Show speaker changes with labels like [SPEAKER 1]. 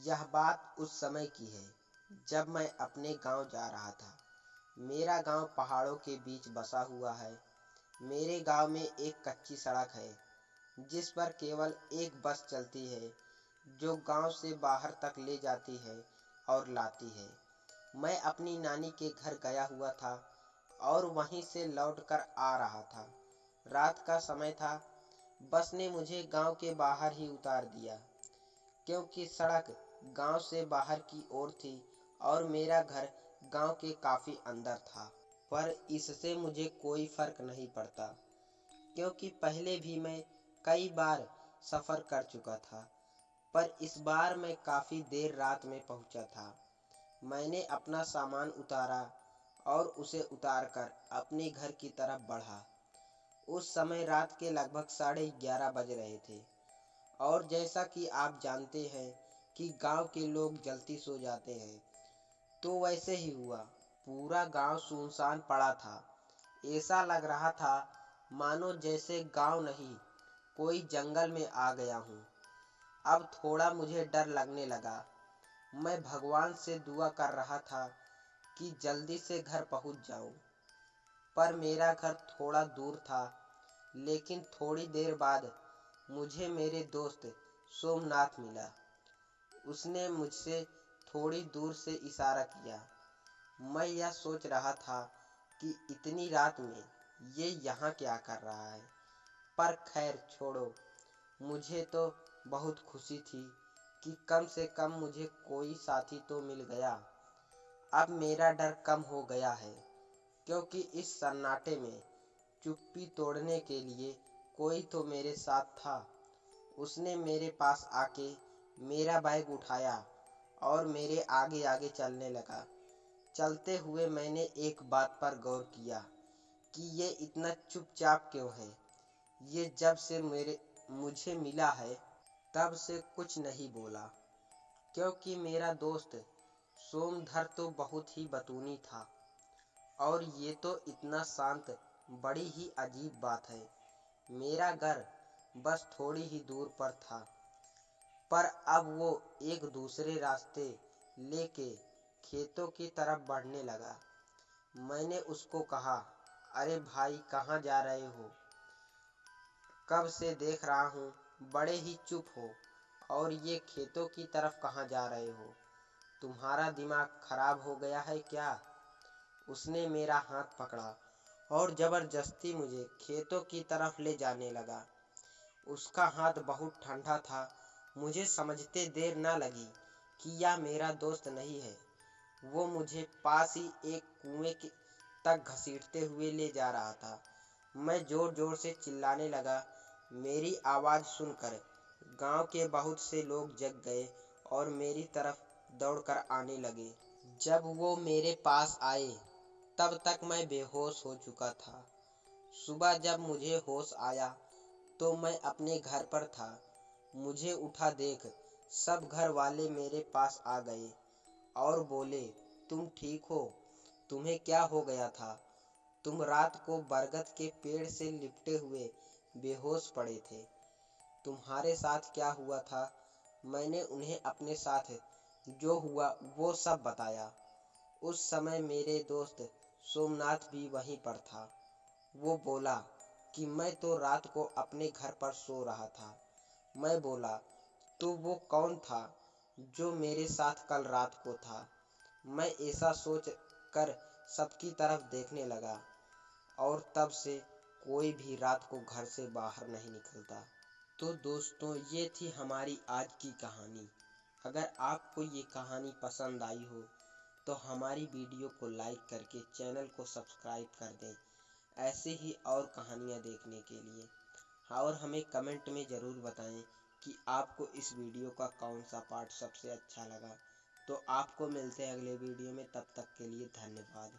[SPEAKER 1] यह बात उस समय की है जब मैं अपने गांव जा रहा था। मेरा गांव पहाड़ों के बीच बसा हुआ है। मेरे गांव में एक कच्ची सड़क है जिस पर केवल एक बस चलती है जो गांव से बाहर तक ले जाती है और लाती है। मैं अपनी नानी के घर गया हुआ था और वहीं से लौटकर आ रहा था। रात का समय था। बस ने मुझे गांव के बाहर ही उतार दिया क्योंकि सड़क गांव से बाहर की ओर थी और मेरा घर गांव के काफी अंदर था। पर इससे मुझे कोई फर्क नहीं पड़ता क्योंकि पहले भी मैं कई बार सफर कर चुका था। पर इस बार मैं काफी देर रात में पहुंचा था। मैंने अपना सामान उतारा और उसे उतारकर अपने घर की तरफ बढ़ा। उस समय रात के लगभग 11:30 बज रहे थे और जैसा कि आप जानते हैं कि गांव के लोग जल्दी सो जाते हैं, तो वैसे ही हुआ। पूरा गांव सुनसान पड़ा था। ऐसा लग रहा था मानो जैसे गांव नहीं, कोई जंगल में आ गया हूँ। अब थोड़ा मुझे डर लगने लगा। मैं भगवान से दुआ कर रहा था कि जल्दी से घर पहुँच जाऊँ। पर मेरा घर थोड़ा दूर था। लेकिन थोड़ी देर बाद मुझे मेरे दोस्त सोमनाथ मिला। उसने मुझसे थोड़ी दूर से इशारा किया। मैं यह सोच रहा था कि इतनी रात में ये यहाँ क्या कर रहा है, पर खैर छोड़ो। मुझे तो बहुत खुशी थी कि कम से कम मुझे कोई साथी तो मिल गया। अब मेरा डर कम हो गया है क्योंकि इस सन्नाटे में चुप्पी तोड़ने के लिए कोई तो मेरे साथ था। उसने मेरे पास आके मेरा बैग उठाया और मेरे आगे आगे चलने लगा। चलते हुए मैंने एक बात पर गौर किया कि ये इतना चुपचाप क्यों है। ये जब से मुझे मिला है तब से कुछ नहीं बोला। क्योंकि मेरा दोस्त सोमधर तो बहुत ही बतूनी था और ये तो इतना शांत, बड़ी ही अजीब बात है। मेरा घर बस थोड़ी ही दूर पर था, पर अब वो एक दूसरे रास्ते लेके खेतों की तरफ बढ़ने लगा। मैंने उसको कहा, अरे भाई कहाँ जा रहे हो? कब से देख रहा हूँ बड़े ही चुप हो, और ये खेतों की तरफ कहाँ जा रहे हो? तुम्हारा दिमाग खराब हो गया है क्या? उसने मेरा हाथ पकड़ा और जबरदस्ती मुझे खेतों की तरफ ले जाने लगा। उसका हाथ बहुत ठंडा था। मुझे समझते देर न लगी कि यह मेरा दोस्त नहीं है। वो मुझे पास ही एक कुएं तक घसीटते हुए ले जा रहा था। मैं जोर जोर से चिल्लाने लगा। मेरी आवाज़ सुनकर गांव के बहुत से लोग जग गए और मेरी तरफ दौड़कर आने लगे। जब वो मेरे पास आए तब तक मैं बेहोश हो चुका था। सुबह जब मुझे होश आया तो मैं अपने घर पर था। मुझे उठा देख सब घर वाले मेरे पास आ गए और बोले, तुम ठीक हो? तुम्हें क्या हो गया था? तुम रात को बरगद के पेड़ से लिपटे हुए बेहोश पड़े थे। तुम्हारे साथ क्या हुआ था? मैंने उन्हें अपने साथ जो हुआ वो सब बताया। उस समय मेरे दोस्त सोमनाथ भी वहीं पर था। वो बोला कि मैं तो रात को अपने घर पर सो रहा था। मैं बोला, तो वो कौन था जो मेरे साथ कल रात को था? मैं ऐसा सोच कर सबकी तरफ देखने लगा और तब से कोई भी रात को घर से बाहर नहीं निकलता। तो दोस्तों, ये थी हमारी आज की कहानी। अगर आपको ये कहानी पसंद आई हो तो हमारी वीडियो को लाइक करके चैनल को सब्सक्राइब कर दें ऐसे ही और कहानियाँ देखने के लिए। और हमें कमेंट में ज़रूर बताएं कि आपको इस वीडियो का कौन सा पार्ट सबसे अच्छा लगा। तो आपको मिलते हैं अगले वीडियो में, तब तक के लिए धन्यवाद।